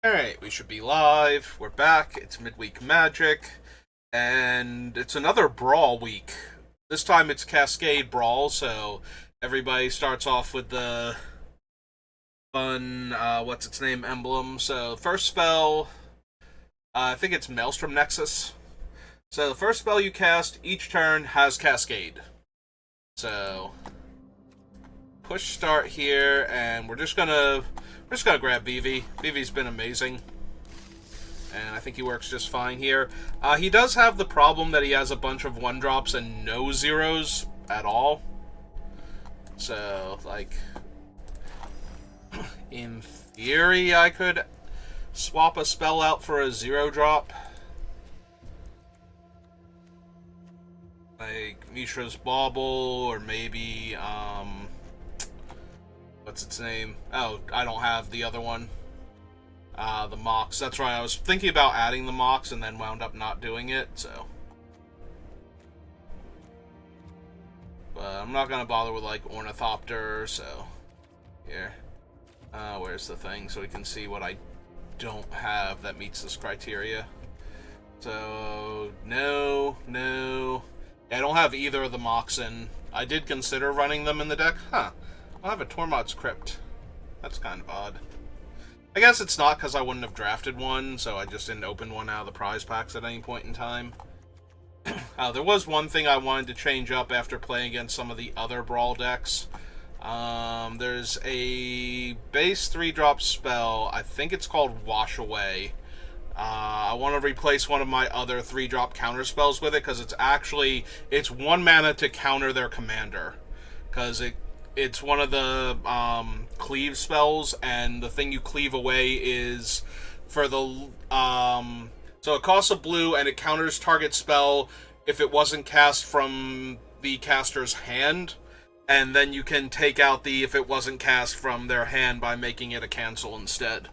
Alright, we should be live. We're back. It's Midweek Magic. And it's another Brawl week. This time it's Cascade Brawl, so everybody starts off with the fun, what's its name, emblem. So, first spell, I think it's Maelstrom Nexus. So, the first spell you cast each turn has Cascade. So, push start here, and we're just gonna grab Vivi. Vivi's been amazing, and I think he works just fine here. He does have the problem that he has a bunch of 1-drops and no zeros at all. So, like, in theory, I could swap a spell out for a 0-drop. Like Mishra's Bauble, or maybe, what's its name? Oh, I don't have the other one. The Mox. That's right, I was thinking about adding the Mox and then wound up not doing it, so. But I'm not gonna bother with, like, Ornithopter, so. Here. Where's the thing? So we can see what I don't have that meets this criteria. So, no. I don't have either of the Moxen. I did consider running them in the deck. Huh. I have a Tormod's Crypt. That's kind of odd. I guess it's not because I wouldn't have drafted one, so I just didn't open one out of the prize packs at any point in time. There was one thing I wanted to change up after playing against some of the other Brawl decks. There's a base 3-drop spell. I think it's called Wash Away. I want to replace one of my other 3-drop counter spells with it, because it's 1 mana to counter their commander. Because it's one of the cleave spells, and the thing you cleave away is for the so it costs a blue and it counters target spell if it wasn't cast from the caster's hand, and then you can take out the if it wasn't cast from their hand by making it a cancel instead.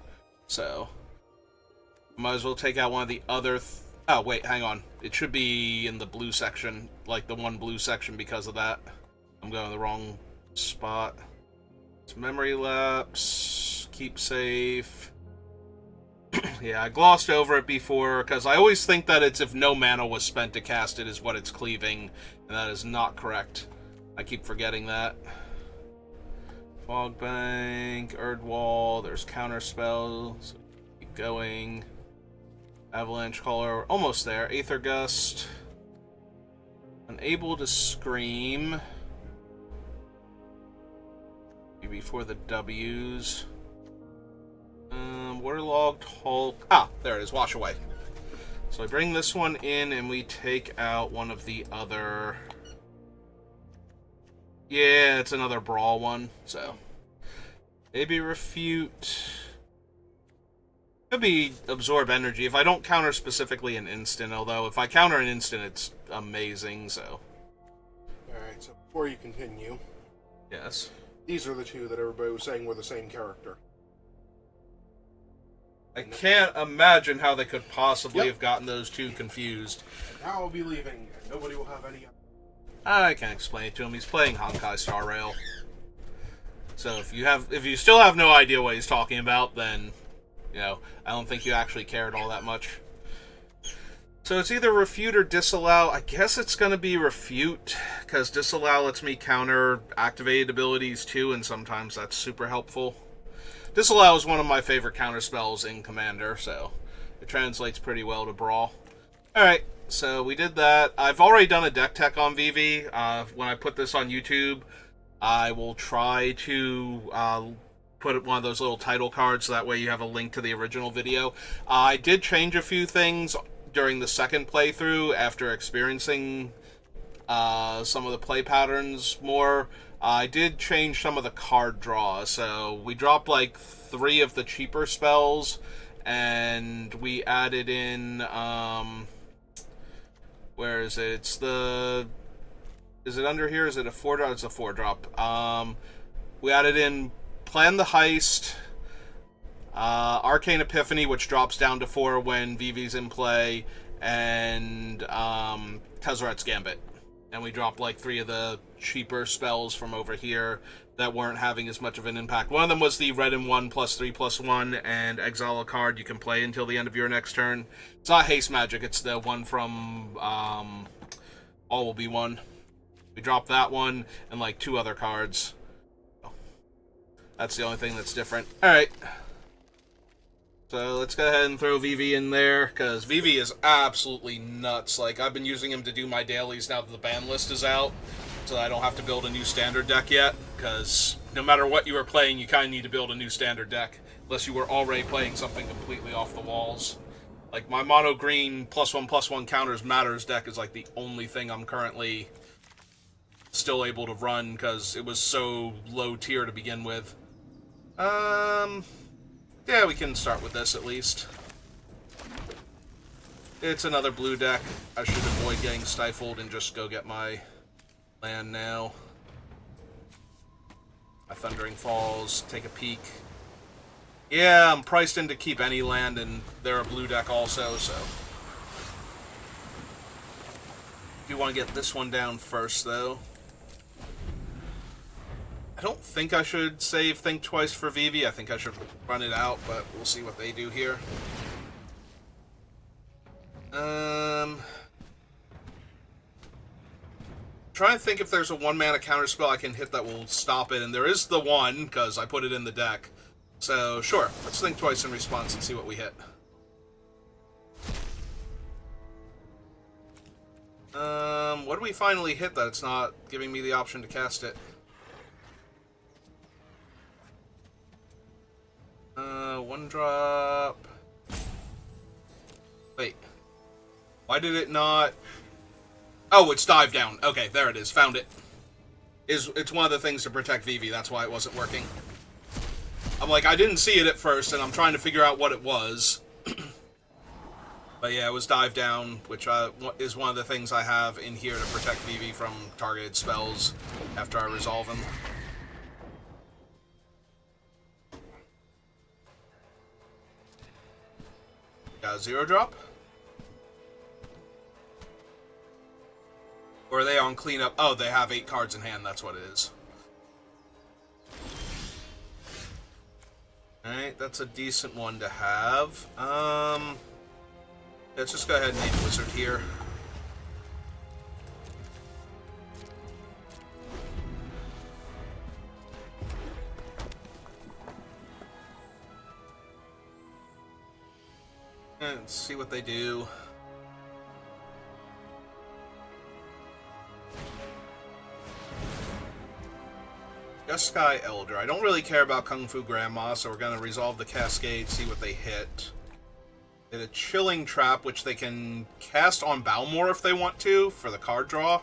So might as well take out one of the other oh wait, hang on, it should be in the blue section, like the one blue section, because of that I'm going the wrong spot. It's memory lapse, keep safe. Yeah, I glossed over it before because I always think that it's if no mana was spent to cast it is what it's cleaving, and that is not correct. I keep forgetting that. Fog Bank, Erdwall, there's counter spells. Keep going. Avalanche Caller, almost there. Aether Gust. Unable to Scream. Before the W's. Waterlogged Hulk. Ah, there it is. Wash Away. So I bring this one in and we take out one of the other. Yeah, it's another Brawl one. So maybe Refute. Could be Absorb Energy. If I don't counter specifically an instant, although if I counter an instant, it's amazing, so. Alright, so before you continue. Yes. These are the two that everybody was saying were the same character. I can't imagine how they could possibly have gotten those two confused. And now I'll be leaving, and nobody will have any. I can't explain it to him. He's playing Honkai Star Rail. So if you still have no idea what he's talking about, then I don't think you actually cared all that much. So it's either Refute or Disallow. I guess it's going to be Refute, because Disallow lets me counter activated abilities too, and sometimes that's super helpful. Disallow is one of my favorite counter spells in Commander, so it translates pretty well to Brawl. Alright, so we did that. I've already done a deck tech on Vivi. When I put this on YouTube, I will try to put one of those little title cards, so that way you have a link to the original video. I did change a few things during the second playthrough after experiencing some of the play patterns more. I did change some of the card draw, so we dropped like 3 of the cheaper spells, and we added in, where is it? Is it under here? Is it a 4-drop? It's a 4-drop. We added in Plan the Heist, Arcane Epiphany, which drops down to 4 when Vivi's in play, and Tezzeret Gambit. And we dropped like 3 of the cheaper spells from over here that weren't having as much of an impact. One of them was the red and 1 +3/+1 and exile a card you can play until the end of your next turn. It's not haste magic, it's the one from All Will Be One. We dropped that one and like 2 other cards. That's the only thing that's different. Alright. So let's go ahead and throw Vivi in there, because Vivi is absolutely nuts. Like, I've been using him to do my dailies now that the ban list is out, so I don't have to build a new standard deck yet, because no matter what you were playing, you kind of need to build a new standard deck, unless you were already playing something completely off the walls. Like, my mono green +1/+1 counters matters deck is like the only thing I'm currently still able to run, because it was so low tier to begin with. Yeah, we can start with this at least. It's another blue deck. I should avoid getting stifled and just go get my land now. My Thundering Falls, take a peek. Yeah, I'm priced in to keep any land, and they're a blue deck also, so. Do want to get this one down first, though. I don't think I should save Think Twice for Vivi. I think I should run it out, but we'll see what they do here. Try and think if there's a 1-mana counterspell I can hit that will stop it, and there is the one, because I put it in the deck. So, sure, let's Think Twice in response and see what we hit. What do we finally hit that it's not giving me the option to cast it? One drop. Wait. Why did it not... Oh, it's dive down. Okay, there it is. Found it. It's one of the things to protect Vivi. That's why it wasn't working. I'm like, I didn't see it at first, and I'm trying to figure out what it was. But yeah, it was dive down, which is one of the things I have in here to protect Vivi from targeted spells after I resolve them. Got a 0-drop? Or are they on cleanup? Oh, they have 8 cards in hand, that's what it is. Alright, that's a decent one to have. Let's just go ahead and name Wizard here. Let's see what they do. Just Sky Elder. I don't really care about Kung Fu Grandma, so we're going to resolve the Cascade, see what they hit. They had a Chilling Trap, which they can cast on Balmor if they want to, for the card draw.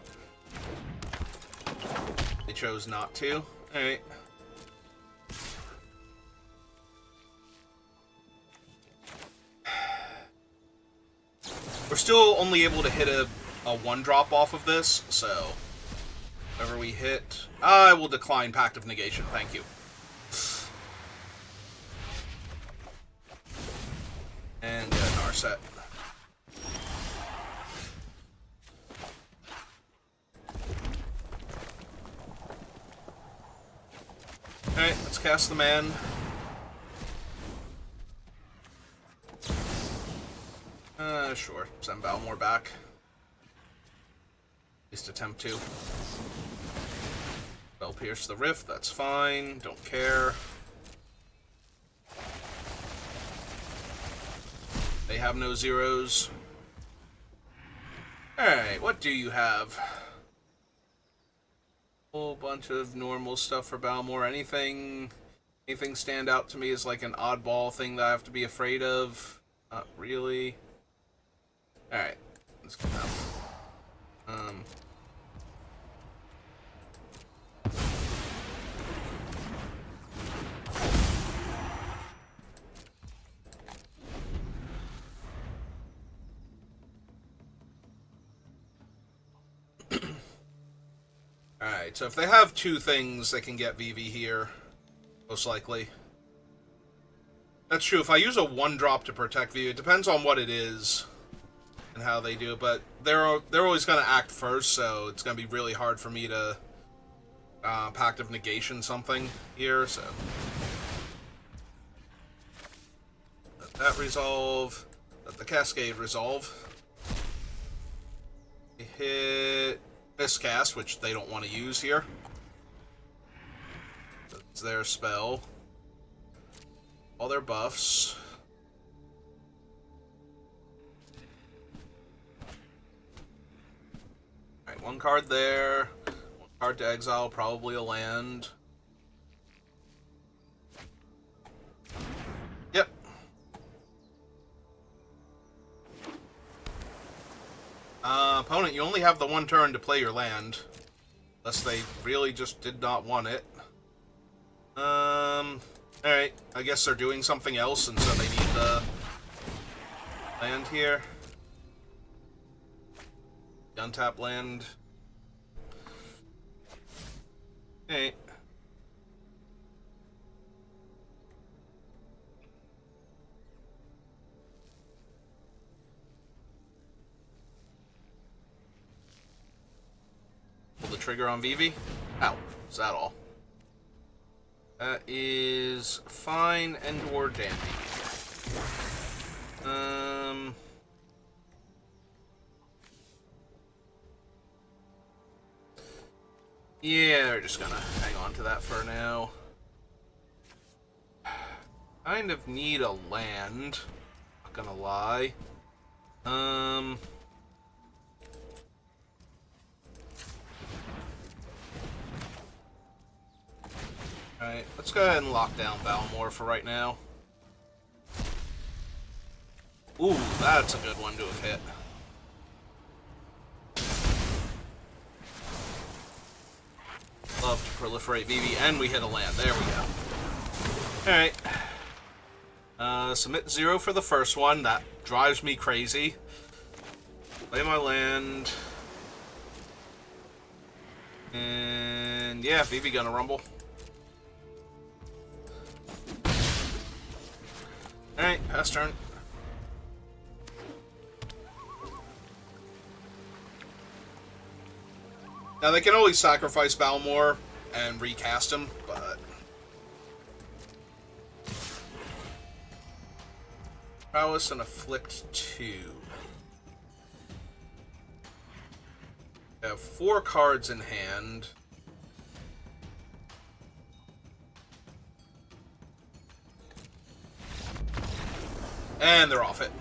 They chose not to. Alright. We're still only able to hit a 1-drop off of this, so whatever we hit, I will decline Pact of Negation, thank you. And get an Narset. Alright, let's cast the man. Sure. Send Balmor back. At least attempt to. Spell Pierce the Rift, that's fine. Don't care. They have no zeros. Alright, what do you have? Whole bunch of normal stuff for Balmor. Anything stand out to me as like an oddball thing that I have to be afraid of? Not really. Alright, let's go now. Alright, so if they have 2 things, they can get Vivi here, most likely. That's true, if I use a 1-drop to protect Vivi, it depends on what it is. and how they do it, but they're always going to act first, so it's going to be really hard for me to Pact of Negation something here, so let that resolve, let the Cascade resolve. Hit Miscast, which they don't want to use here. That's their spell. All their buffs. Alright, one card there. One card to exile, probably a land. Yep. Opponent, you only have the one turn to play your land. Unless they really just did not want it. Alright, I guess they're doing something else, and so they need the land here. Untap land. Alright. Pull the trigger on Vivi. Ow, is that all? That is fine and or dandy. Yeah, they're just gonna hang on to that for now. Kind of need a land. Not gonna lie. Alright, let's go ahead and lock down Balmor for right now. Ooh, that's a good one to have hit. Love to proliferate Vivi, and we hit a land. There we go. Alright. Submit 0 for the first one. That drives me crazy. Play my land. And yeah, Vivi gonna rumble. Alright, pass turn. Now, they can always sacrifice Balmor and recast him, but Prowess and Afflict 2. I have 4 cards in hand. And they're off it.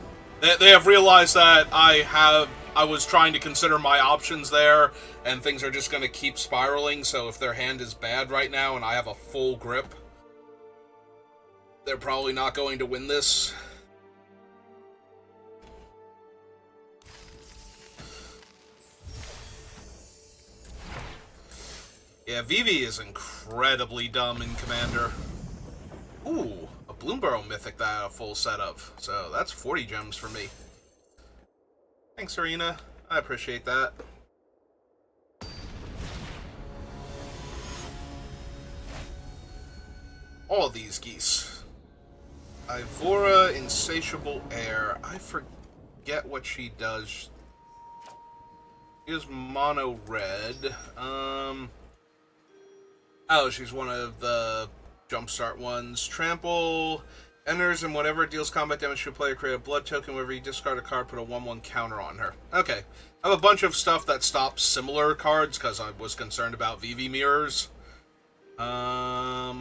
They have realized that I was trying to consider my options there, and things are just going to keep spiraling, so if their hand is bad right now and I have a full grip, they're probably not going to win this. Yeah, Vivi is incredibly dumb in Commander. Ooh, a Bloomburrow Mythic that I had a full set of, so that's 40 gems for me. Thanks, Arena. I appreciate that. All of these geese. Ivora, Insatiable Air. I forget what she does. She is mono red. Oh, she's one of the Jumpstart ones. Trample. Enters, and whenever it deals combat damage to a player, create a blood token. Whenever you discard a card, put a 1/1 counter on her. Okay. I have a bunch of stuff that stops similar cards, because I was concerned about Vivi mirrors. Yeah,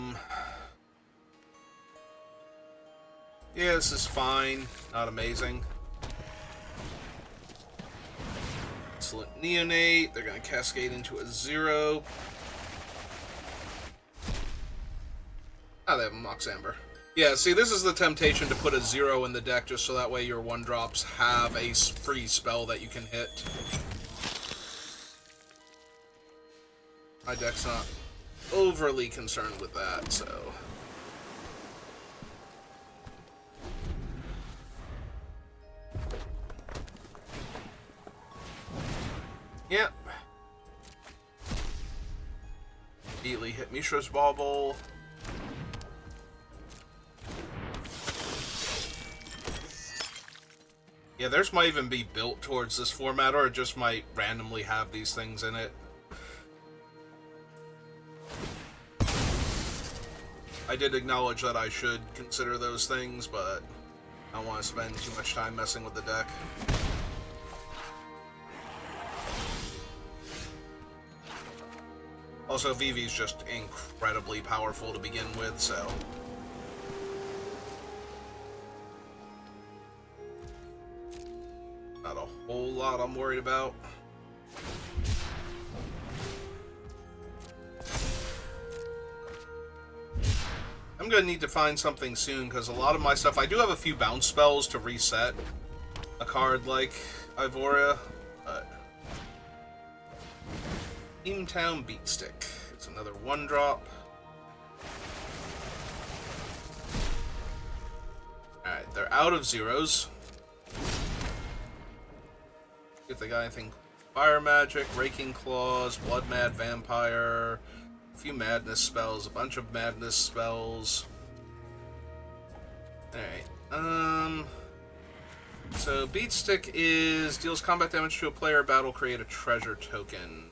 this is fine. Not amazing. Excellent Neonate. They're going to cascade into a 0. Oh, they have a Mox Amber. Yeah, see, this is the temptation to put a 0 in the deck just so that way your 1-drops have a free spell that you can hit. My deck's not overly concerned with that, so... Yep. Immediately hit Mishra's Bauble. Yeah, theirs might even be built towards this format, or it just might randomly have these things in it. I did acknowledge that I should consider those things, but I don't want to spend too much time messing with the deck. Also, Vivi's just incredibly powerful to begin with, so... not a whole lot I'm worried about. I'm gonna need to find something soon, because a lot of my stuff... I do have a few bounce spells to reset a card like Ivora, but... Teamtown Beatstick. It's another 1-drop. Alright, they're out of zeros. If they got anything... Fire Magic, Raking Claws, Blood Mad Vampire, a few Madness spells, a bunch of Madness spells. Alright, so Beatstick is... deals combat damage to a player battle, create a treasure token.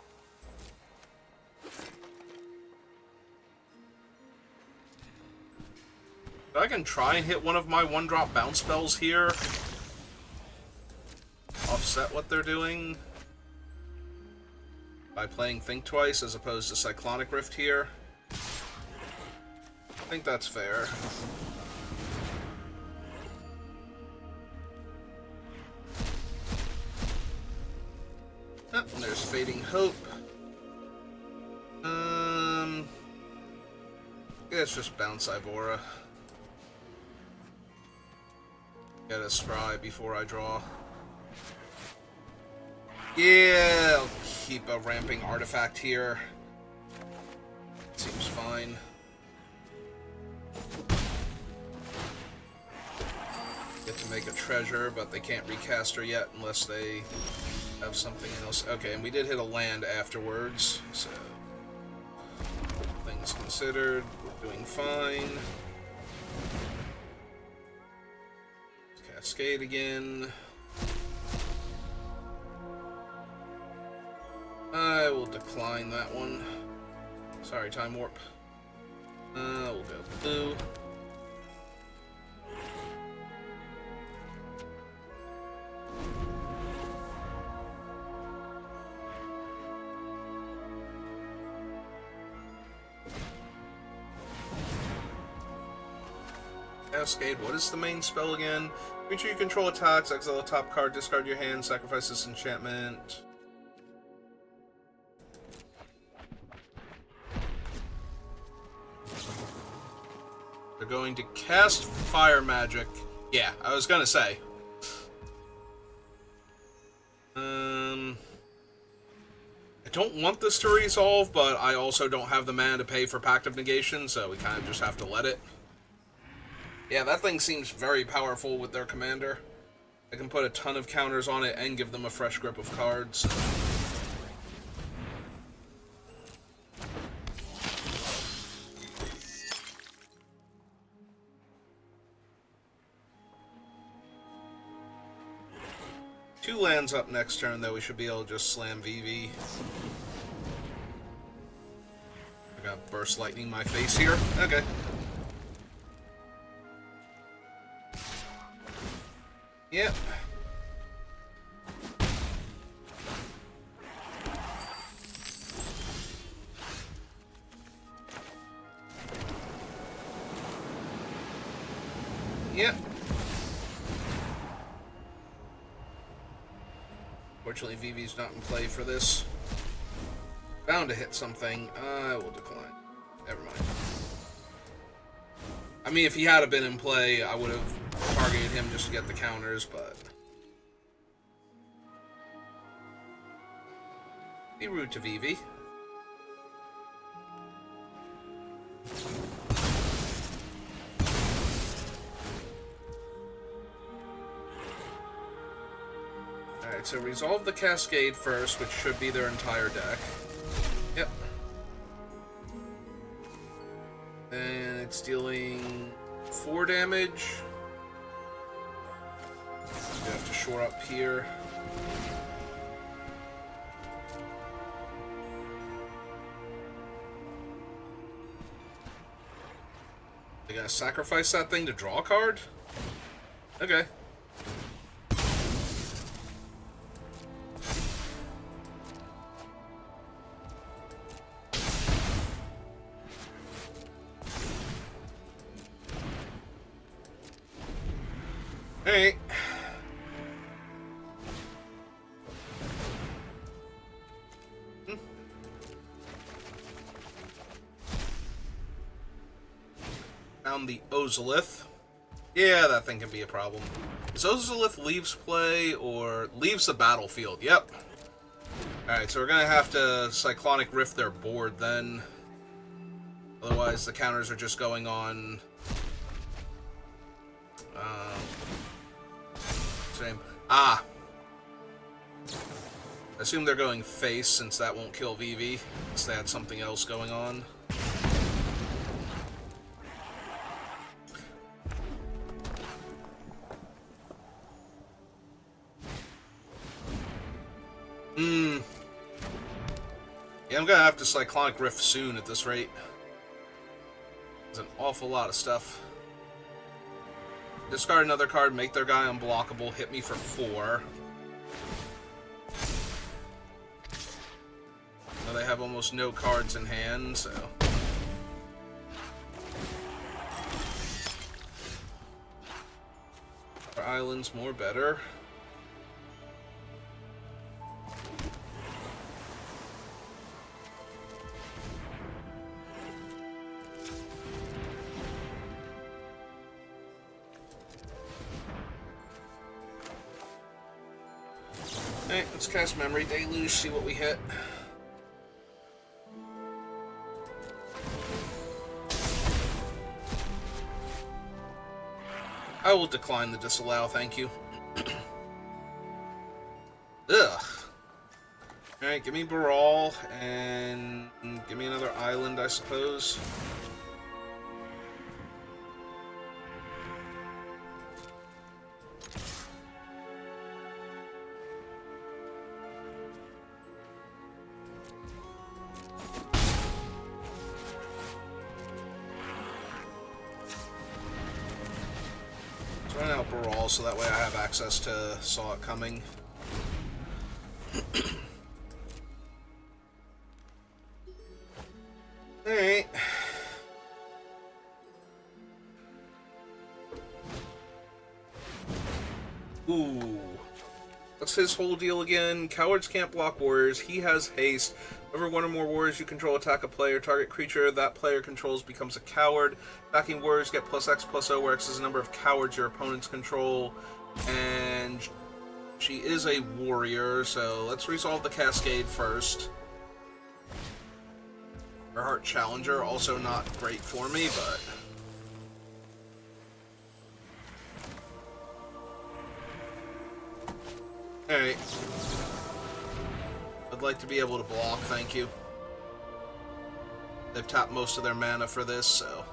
I can try and hit one of my 1-drop bounce spells here. Offset what they're doing by playing Think Twice as opposed to Cyclonic Rift here. I think that's fair. Oh, and there's Fading Hope. Yeah, it's just bounce Ivora. Get a scry before I draw. Yeah, I'll keep a ramping artifact here. Seems fine. Get to make a treasure, but they can't recast her yet unless they have something else. Okay, and we did hit a land afterwards, so... things considered, we're doing fine. Cascade again. I will decline that one. Sorry, Time Warp. We'll go blue. Cascade, what is the main spell again? Creature you control attacks, exile a top card, discard your hand, sacrifice this enchantment. They're going to cast Fire Magic. Yeah, I was gonna say. I don't want this to resolve, but I also don't have the mana to pay for Pact of Negation, so we kind of just have to let it. Yeah, that thing seems very powerful with their commander. I can put a ton of counters on it and give them a fresh grip of cards. Two lands up next turn, though. We should be able to just slam VV. I got Burst Lightning my face here. Okay. Yep. Yep. Fortunately, Vivi's not in play for this. Bound to hit something. I will decline. Never mind. I mean, if he had been in play, I would have targeted him just to get the counters, but... be rude to Vivi. Alright, so resolve the Cascade first, which should be their entire deck. Yep. And it's dealing 4 damage. You have to shore up here. I gotta sacrifice that thing to draw a card? Okay. Alright. Found the Ozolith. Yeah, that thing can be a problem. Is Ozolith leaves play or leaves the battlefield? Yep. Alright, so we're gonna have to Cyclonic Rift their board then. Otherwise, the counters are just going on. Same. Ah! I assume they're going face since that won't kill Vivi. Unless they had something else going on. Yeah, I'm gonna have to Cyclonic Rift soon at this rate. There's an awful lot of stuff. Discard another card, make their guy unblockable, hit me for 4. Now they have almost no cards in hand, so... Our island's more better. Alright, let's cast Memory Deluge, see what we hit. I will decline the disallow, thank you. Ugh. Alright, give me Brawl, and give me another island, I suppose. Run out Brawl so that way I have access to Saw It Coming. Alright. Ooh. What's his whole deal again? Cowards can't block warriors. He has haste. Whenever one or more warriors you control attack a player, target creature that player controls becomes a coward. Attacking warriors get +X/+O, where X is the number of cowards your opponents control. And she is a warrior, so let's resolve the Cascade first. Her Heart Challenger, also not great for me, but... Alright. I'd like to be able to block, thank you. They've tapped most of their mana for this, so...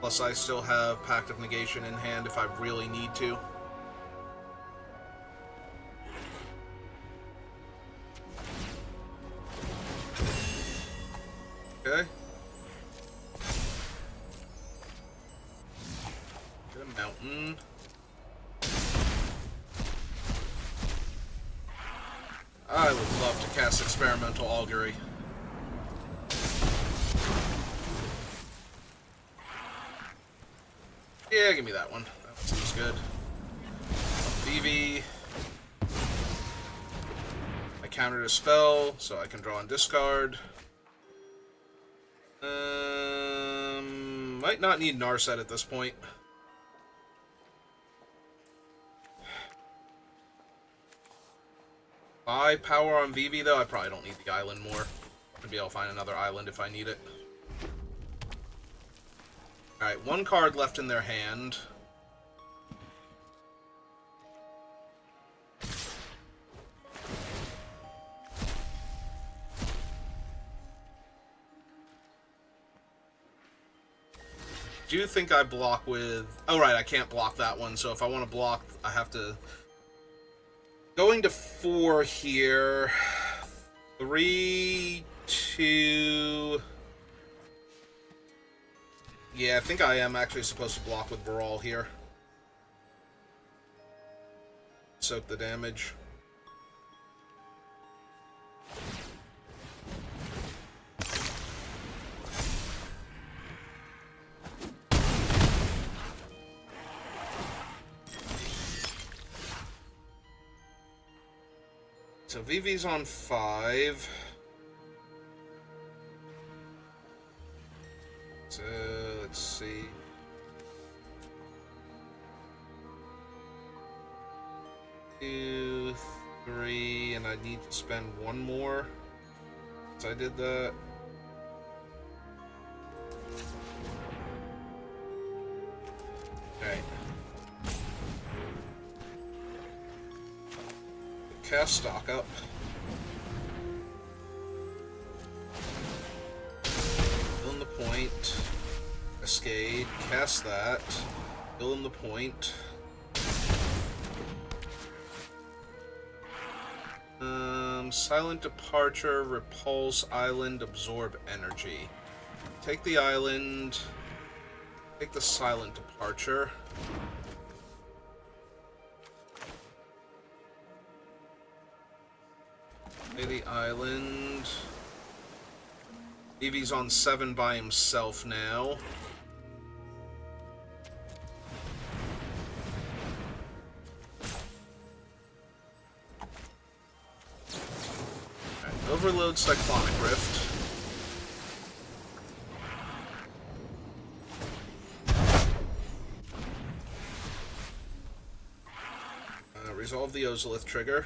Plus I still have Pact of Negation in hand if I really need to. Okay. Get a mountain. I would love to cast Experimental Augury. Yeah, give me that one. That seems good. Vivi. I countered a spell, so I can draw and discard. Might not need Narset at this point. 5 power on Vivi, though. I probably don't need the island more. Maybe I'll find another island if I need it. Alright, 1 card left in their hand. Do you think I block with... Oh, right, I can't block that one, so if I want to block, I have to... Going to 4 here. 3, 2... Yeah, I think I am actually supposed to block with Brawl here. Soak the damage. So VV's on 5. So let's see. 2, 3, and I need to spend 1 more. So I did that. Okay. Cast stock up. Fill in the point. Cascade. Cast that. Fill in the point. Silent Departure, Repulse Island, Absorb Energy. Take the island. Take the Silent Departure. Play the island. Eevee's on 7 by himself now. Right, overload Cyclonic Rift. Resolve the Ozolith trigger.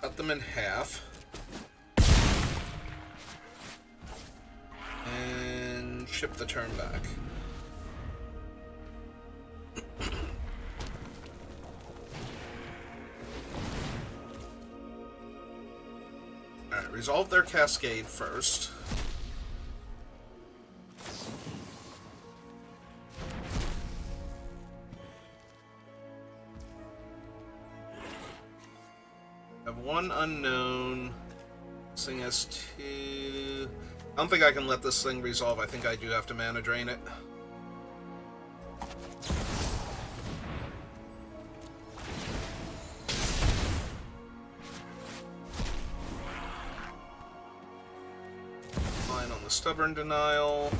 Cut them in half. And ship the turn back. Alright, resolve their Cascade first. Have 1 unknown. This thing has 2. I don't think I can let this thing resolve. I think I do have to mana drain it. Line on the Stubborn Denial.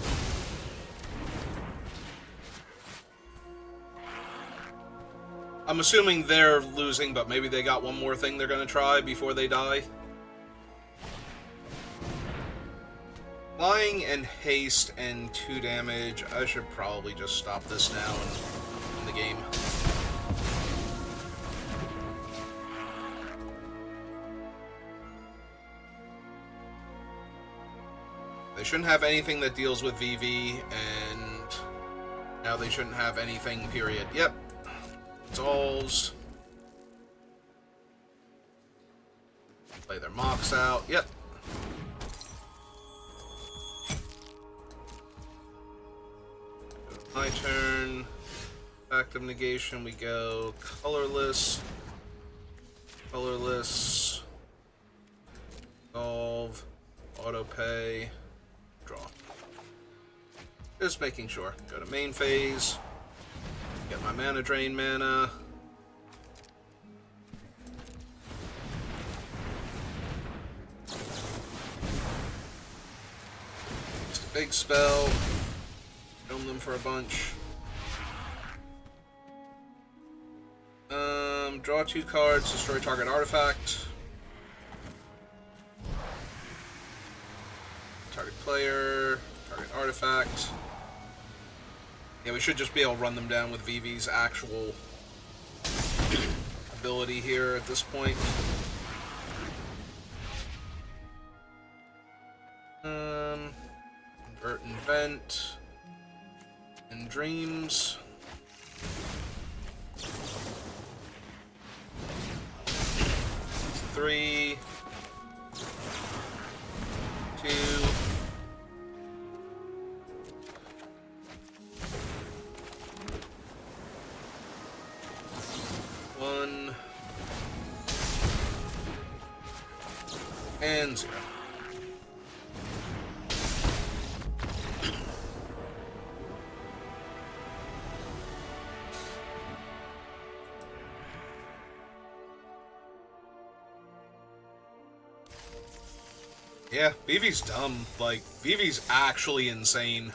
I'm assuming they're losing, but maybe they got one more thing they're going to try before they die. Flying and haste and 2 damage. I should probably just stop this now in the game. They shouldn't have anything that deals with VV, and now they shouldn't have anything, period. Yep. Dolls. Play their mocks out. Yep. My turn. Active negation. We go colorless. Colorless. Solve. Auto pay. Draw. Just making sure. Go to main phase. Get my mana drain mana. Just a big spell. Film them for a bunch. Draw 2 cards, destroy target artifact. Target player, target artifact. Yeah, we should just be able to run them down with VV's actual ability here at this point. Convert and vent. And dreams. Three. 2. and 0. Yeah, Vivi's dumb. Like, Vivi's actually insane.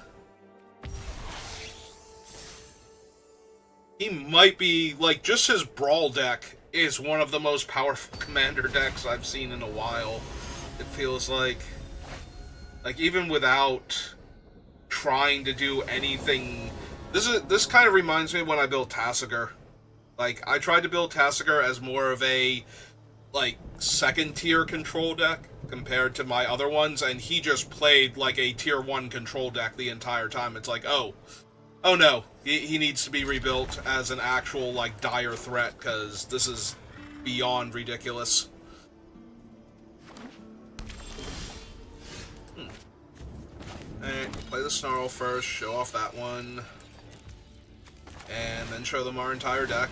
He might be, like, just his Brawl deck is one of the most powerful commander decks I've seen in a while. It feels like even without trying to do anything... This kind of reminds me of when I built Tassiger. Like, I tried to build Tassiger as more of a, like, second-tier control deck compared to my other ones, and he just played like a tier 1 control deck the entire time. It's like, oh no, he needs to be rebuilt as an actual, like, dire threat, because this is beyond ridiculous. Alright, play the Snarl first, show off that one, and then show them our entire deck.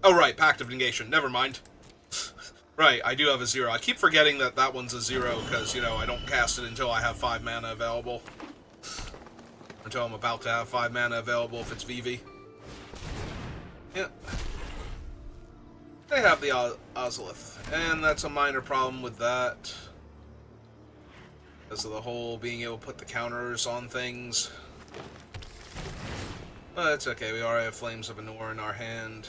Oh right, Pact of Negation, never mind. Right, I do have a 0. I keep forgetting that that one's a 0, because, you know, I don't cast it until I have 5 mana available. Until I'm about to have 5 mana available if it's Vivi. Yeah. They have the Ozolith, and that's a minor problem with that. Because of the whole being able to put the counters on things. But it's okay, we already have Flames of Anor in our hand.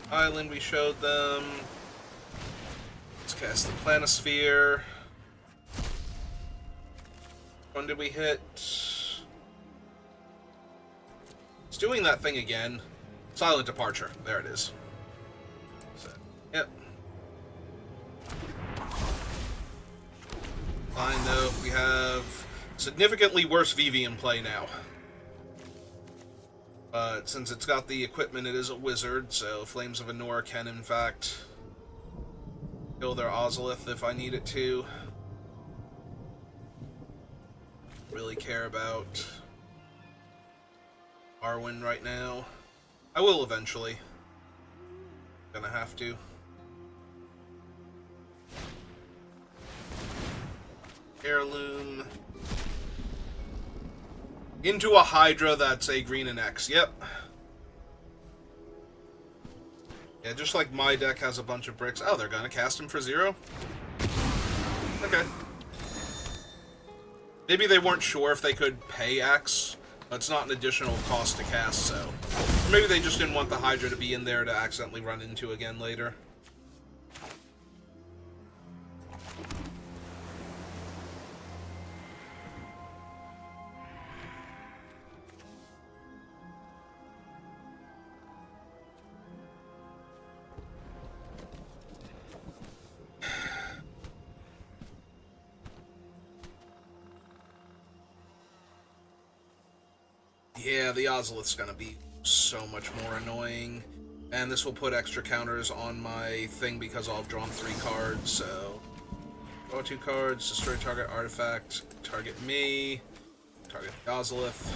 Island we showed them. Let's cast the Planisphere. When did we hit? It's doing that thing again. Silent Departure. There it is. So, yep. Fine though, we have significantly worse Vivi in play now. But since it's got the equipment, it is a wizard, so Flames of Anor can, in fact, kill their Ozolith if I need it to. Really care about Arwen right now. I will eventually. Gonna have to. Heirloom. Into a Hydra that's a green and X. Yep. Yeah, just like my deck has a bunch of bricks. Oh, they're gonna cast him for 0? Okay. Maybe they weren't sure if they could pay X, but it's not an additional cost to cast, so... Or maybe they just didn't want the Hydra to be in there to accidentally run into again later. Yeah, the Ozolith's gonna be so much more annoying. And this will put extra counters on my thing because I'll have drawn 3 cards, so... Draw 2 cards, destroy target artifact, target me, target the Ozolith,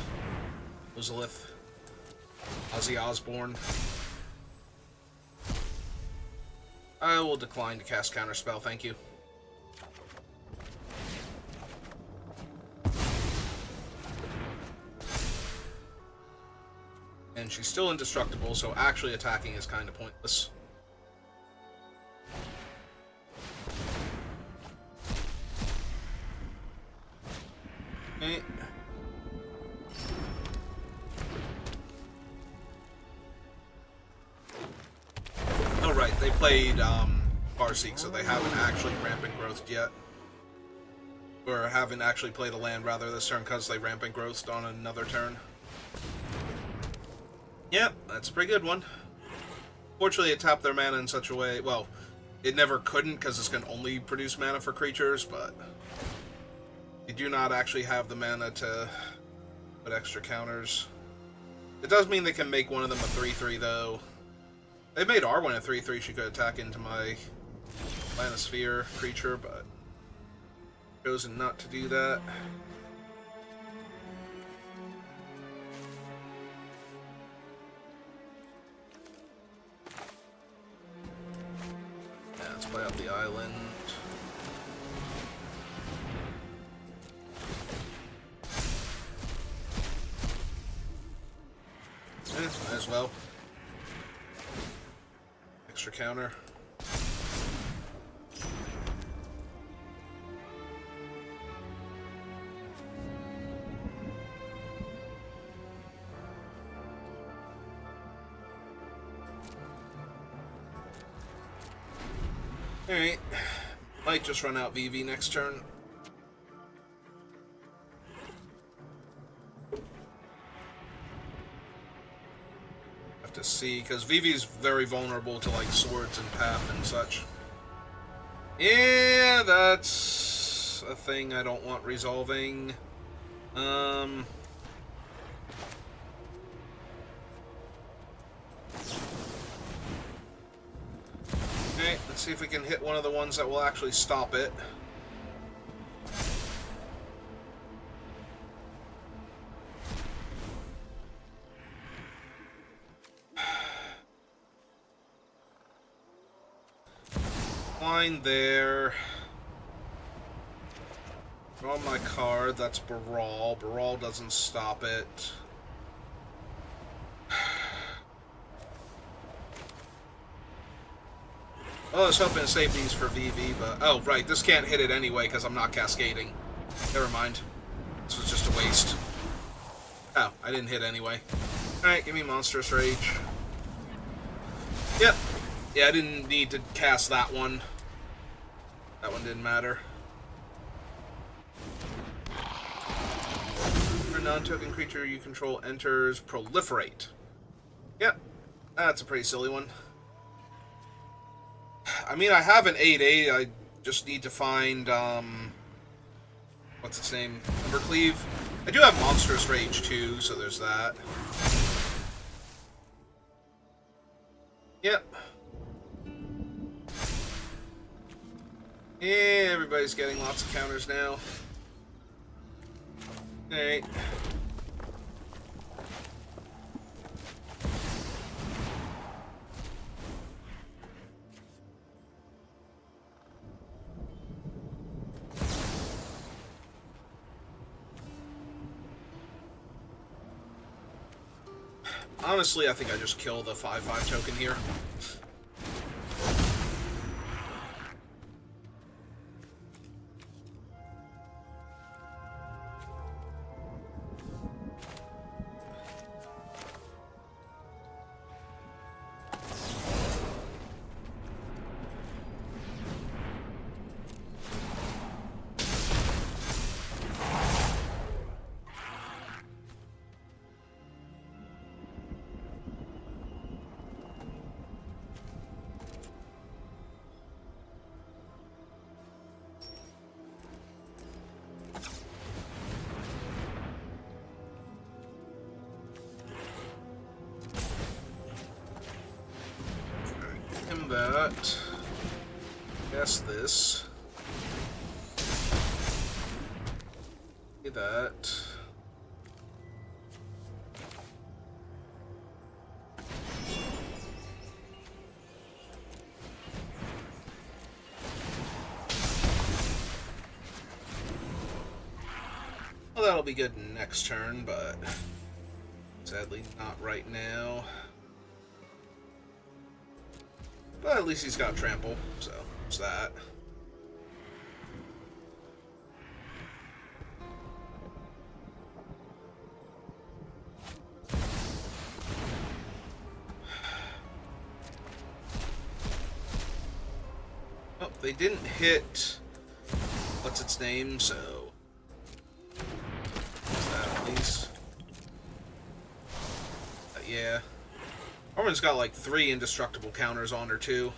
Ozzy Osbourne. I will decline to cast Counterspell, thank you. And she's still indestructible, so actually attacking is kind of pointless. Okay. Oh right, they played Farseek, so they haven't actually rampant growthed yet. Or haven't actually played a land rather this turn because they rampant growthed on another turn. Yep, that's a pretty good one. Fortunately, it tapped their mana in such a way... Well, it never couldn't, because this can only produce mana for creatures, but... You do not actually have the mana to put extra counters. It does mean they can make one of them a 3/3, though. They made Arwen a 3/3, she could attack into my Planisphere creature, but... chosen not to do that. Island. Might as well. Extra counter. Alright. Might just run out VV next turn. Have to see, because VV's very vulnerable to like swords and path and such. Yeah, that's a thing I don't want resolving. Okay, let's see if we can hit one of the ones that will actually stop it. Line there. Draw my card, that's Brawl. Brawl doesn't stop it. Oh, I was hoping to save these for VV, but... Oh, right, this can't hit it anyway, because I'm not cascading. Never mind. This was just a waste. Oh, I didn't hit anyway. Alright, give me Monstrous Rage. Yep. Yeah, I didn't need to cast that one. That one didn't matter. For a non-token creature you control enters Proliferate. Yep. That's a pretty silly one. I mean, I have an 8/8. I just need to find, what's its name? Embercleave. I do have Monstrous Rage, too, so there's that. Yep. Yeah, everybody's getting lots of counters now. Alright. Honestly, I think I just kill the 5/5 token here. That. Guess this. Do that. Well, that'll be good next turn, but sadly not right now. But at least he's got trample, so it's that. Oh, they didn't hit what's its name, so what's that at least? Yeah. Orman's got like 3 indestructible counters on her too.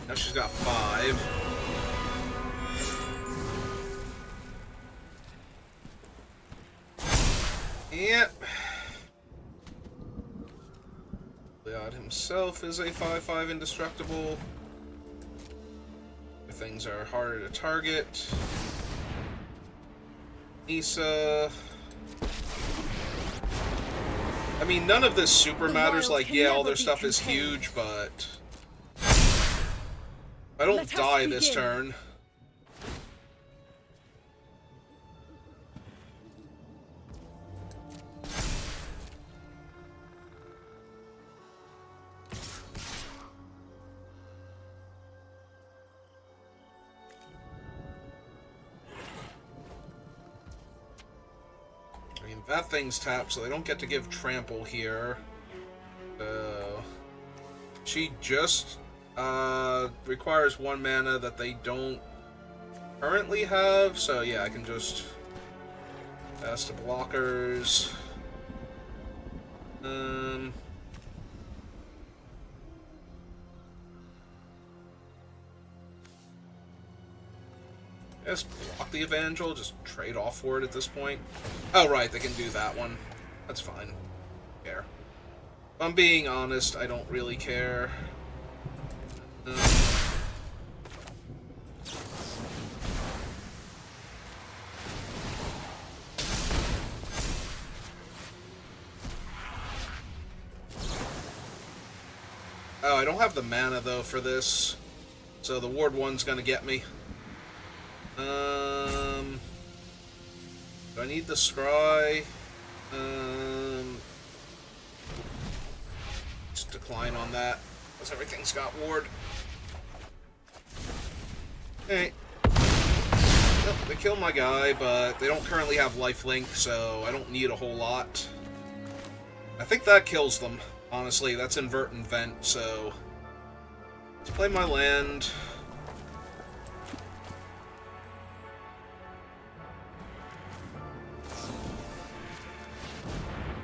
Now she's got 5. Yep. Leod himself is a 5/5 indestructible. The things are harder to target. Nissa. I mean, none of this super matters. Like, yeah, all their stuff is huge, but I don't Let us die this begin. turn. I mean, that thing's tapped, so they don't get to give trample here. She just requires 1 mana that they don't currently have, so yeah, I can just cast the blockers. Just block the Evangel, just trade off for it at this point. Oh, right, they can do that one. That's fine. Don't care. If I'm being honest, I don't really care. Oh, I don't have the mana, though, for this. So the Ward 1's gonna get me. Do I need the Scry? Just decline on that, because everything's got Ward. Hey. Yep, they kill my guy, but they don't currently have lifelink, so I don't need a whole lot. I think that kills them, honestly. That's Invert and Vent, so let's play my land.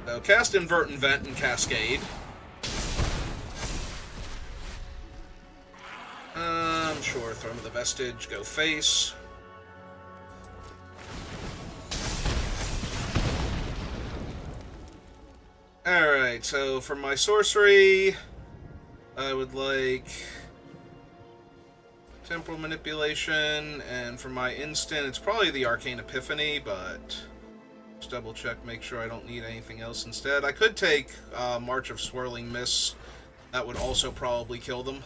So cast Invert and Vent and Cascade. Sure, Throne of the Vestige, go face. Alright, so for my sorcery, I would like Temporal Manipulation, and for my instant, it's probably the Arcane Epiphany, but just double check, make sure I don't need anything else instead. I could take March of Swirling Mists. That would also probably kill them.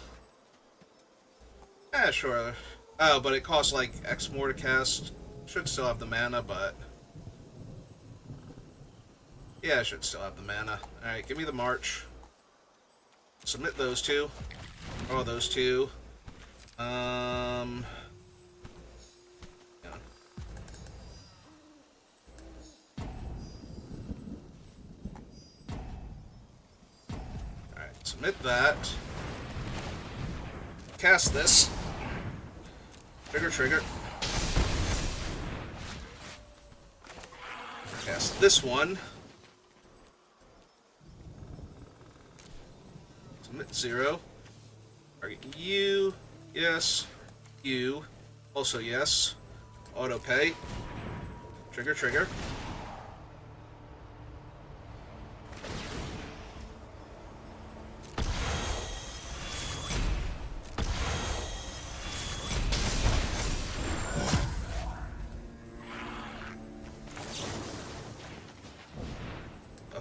Yeah, sure. Oh, but it costs like X more to cast. Should still have the mana, but yeah, I should still have the mana. Alright, give me the March. Submit those two. Oh, those two. Yeah. Alright, submit that. Cast this. Trigger. Cast this one. Submit 0. Target you. Yes. You. Also yes. Auto pay. Trigger.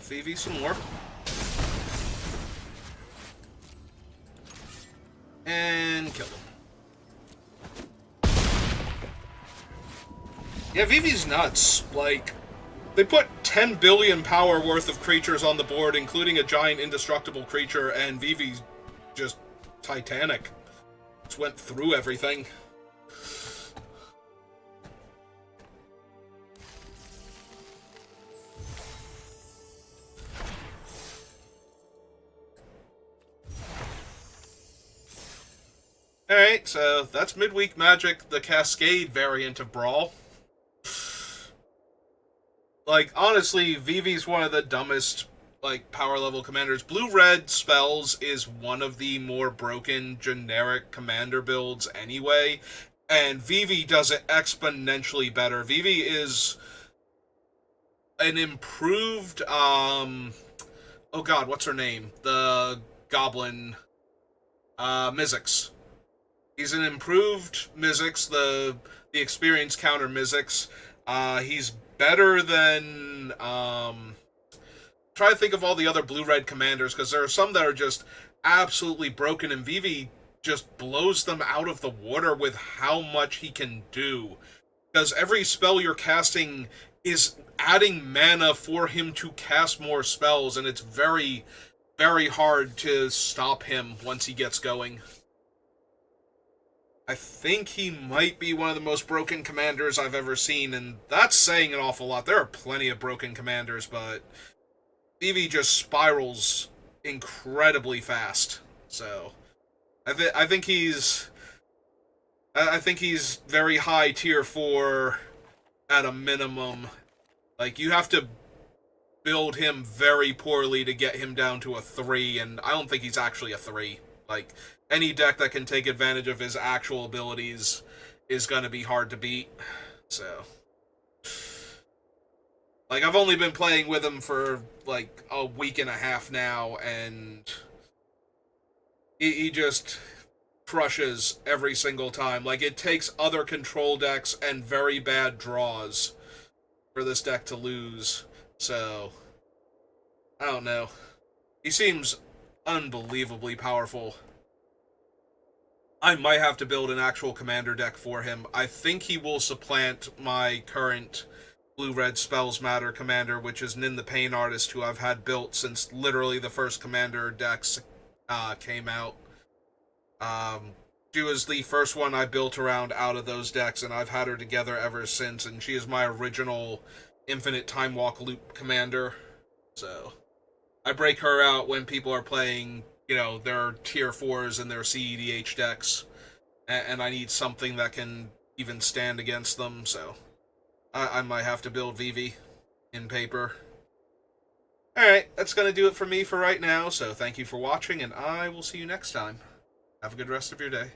Vivi some more. And kill them. Yeah, Vivi's nuts. Like, they put 10 billion power worth of creatures on the board, including a giant indestructible creature, and Vivi's just Titanic. Just went through everything. Alright, so that's Midweek Magic, the Cascade variant of Brawl. Like, honestly, Vivi's one of the dumbest, like, power level commanders. Blue-red spells is one of the more broken generic commander builds anyway, and Vivi does it exponentially better. Vivi is an improved, oh god, what's her name? The goblin, Mizzix. He's an improved Mizzix, the experience counter Mizzix. He's better than, try to think of all the other blue-red commanders, because there are some that are just absolutely broken, and Vivi just blows them out of the water with how much he can do. Because every spell you're casting is adding mana for him to cast more spells, and it's very, very hard to stop him once he gets going. I think he might be one of the most broken commanders I've ever seen, and that's saying an awful lot. There are plenty of broken commanders, but Vivi just spirals incredibly fast. So I think he's very high tier 4 at a minimum. Like, you have to build him very poorly to get him down to a 3, and I don't think he's actually a 3. Like, any deck that can take advantage of his actual abilities is going to be hard to beat. So, like, I've only been playing with him for, like, a week and a half now, and he just crushes every single time. Like, it takes other control decks and very bad draws for this deck to lose. So, I don't know. He seems unbelievably powerful. I might have to build an actual commander deck for him. I think he will supplant my current blue-red Spells Matter commander, which is Nin the Pain Artist, who I've had built since literally the first commander decks came out. She was the first one I built around out of those decks, and I've had her together ever since, and she is my original Infinite Time Walk Loop commander. So, I break her out when people are playing, you know, their tier 4s and their CEDH decks, and I need something that can even stand against them, so I might have to build Vivi in paper. Alright, that's going to do it for me for right now, so thank you for watching, and I will see you next time. Have a good rest of your day.